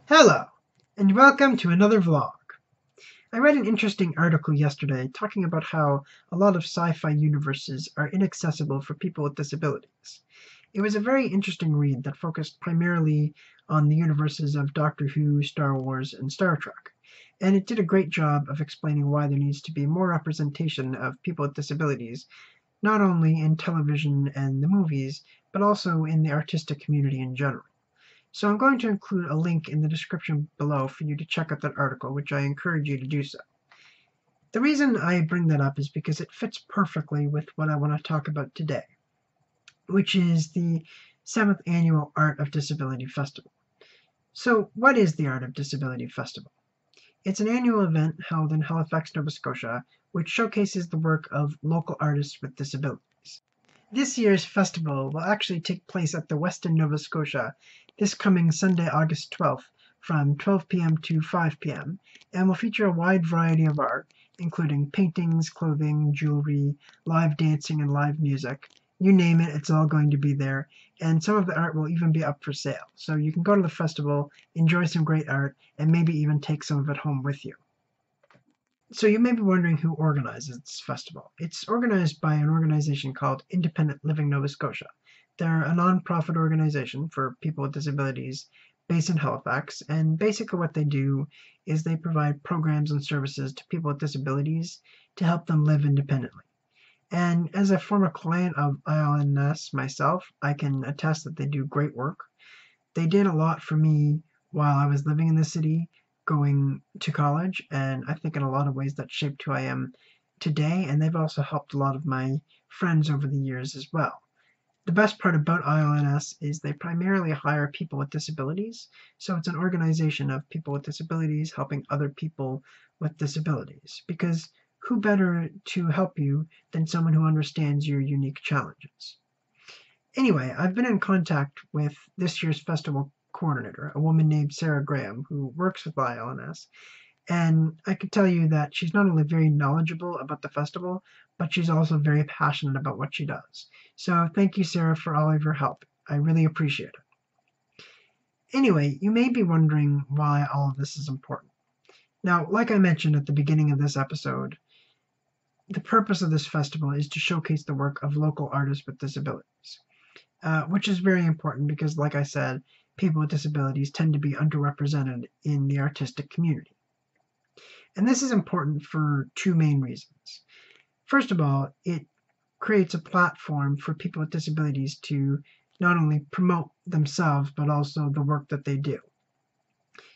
Hello, and welcome to another vlog. I read an interesting article yesterday talking about how a lot of sci-fi universes are inaccessible for people with disabilities. It was a very interesting read that focused primarily on the universes of Doctor Who, Star Wars, and Star Trek, and it did a great job of explaining why there needs to be more representation of people with disabilities, not only in television and the movies, but also in the artistic community in general. So I'm going to include a link in the description below for you to check out that article, which I encourage you to do so. The reason I bring that up is because it fits perfectly with what I want to talk about today, which is the 7th Annual Art of Disability Festival. So what is the Art of Disability Festival? It's an annual event held in Halifax, Nova Scotia, which showcases the work of local artists with disabilities. This year's festival will actually take place at the Westin, Nova Scotia, this coming Sunday, August 12th, from 12 p.m. to 5 p.m., and will feature a wide variety of art, including paintings, clothing, jewelry, live dancing, and live music. You name it, it's all going to be there, and some of the art will even be up for sale. So you can go to the festival, enjoy some great art, and maybe even take some of it home with you. So you may be wondering who organizes this festival. It's organized by an organization called Independent Living Nova Scotia. They're a non-profit organization for people with disabilities based in Halifax, and basically what they do is they provide programs and services to people with disabilities to help them live independently. And as a former client of ILNS myself, I can attest that they do great work. They did a lot for me while I was living in the city, going to college, and I think in a lot of ways that shaped who I am today, and they've also helped a lot of my friends over the years as well. The best part about ILNS is they primarily hire people with disabilities, so it's an organization of people with disabilities helping other people with disabilities, because who better to help you than someone who understands your unique challenges? Anyway, I've been in contact with this year's festival coordinator, a woman named Sarah Graham, who works with ILNS, and I can tell you that she's not only very knowledgeable about the festival, but she's also very passionate about what she does. So thank you, Sarah, for all of your help. I really appreciate it. Anyway, you may be wondering why all of this is important. Now, like I mentioned at the beginning of this episode, the purpose of this festival is to showcase the work of local artists with disabilities. Which is very important because, like I said, people with disabilities tend to be underrepresented in the artistic community. And this is important for two main reasons. First of all, it creates a platform for people with disabilities to not only promote themselves, but also the work that they do,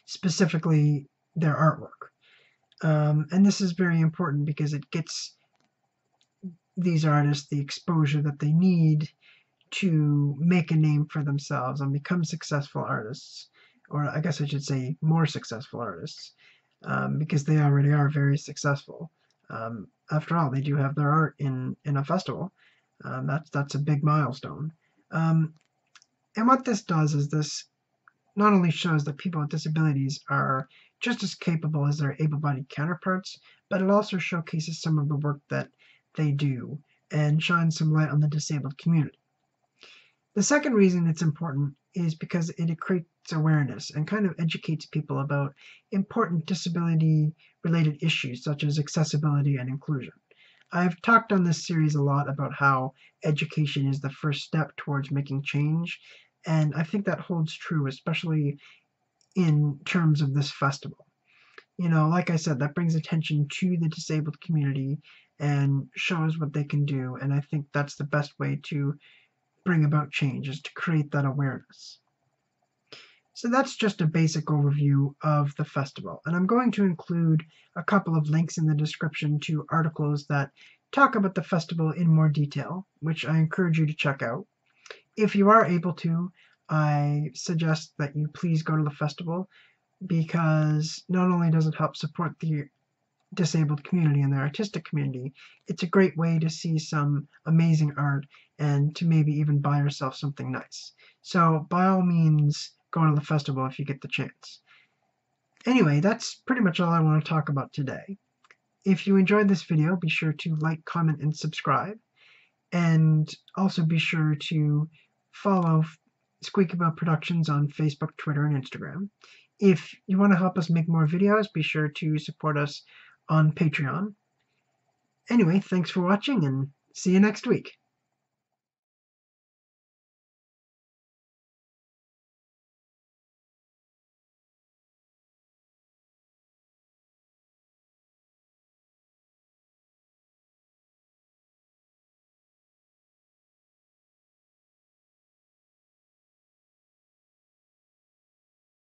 specifically their artwork. And this is very important because it gets these artists the exposure that they need to make a name for themselves and become successful artists, or I guess I should say more successful artists, because they already are very successful. After all, they do have their art in a festival. That's a big milestone. Um, and what this does is this not only shows that people with disabilities are just as capable as their able-bodied counterparts, but it also showcases some of the work that they do and shines some light on the disabled community. The second reason it's important is because it creates awareness and kind of educates people about important disability-related issues such as accessibility and inclusion. I've talked on this series a lot about how education is the first step towards making change, and I think that holds true, especially in terms of this festival. You know, like I said, that brings attention to the disabled community and shows what they can do, and I think that's the best way to bring about change, is to create that awareness. So that's just a basic overview of the festival, and I'm going to include a couple of links in the description to articles that talk about the festival in more detail, which I encourage you to check out. If you are able to, I suggest that you please go to the festival, because not only does it help support the disabled community and the artistic community, it's a great way to see some amazing art and to maybe even buy yourself something nice. So by all means, go to the festival if you get the chance. Anyway, that's pretty much all I want to talk about today. If you enjoyed this video, be sure to like, comment, and subscribe. And also be sure to follow Squeakable Productions on Facebook, Twitter, and Instagram. If you want to help us make more videos, be sure to support us on Patreon. Anyway, thanks for watching and see you next week.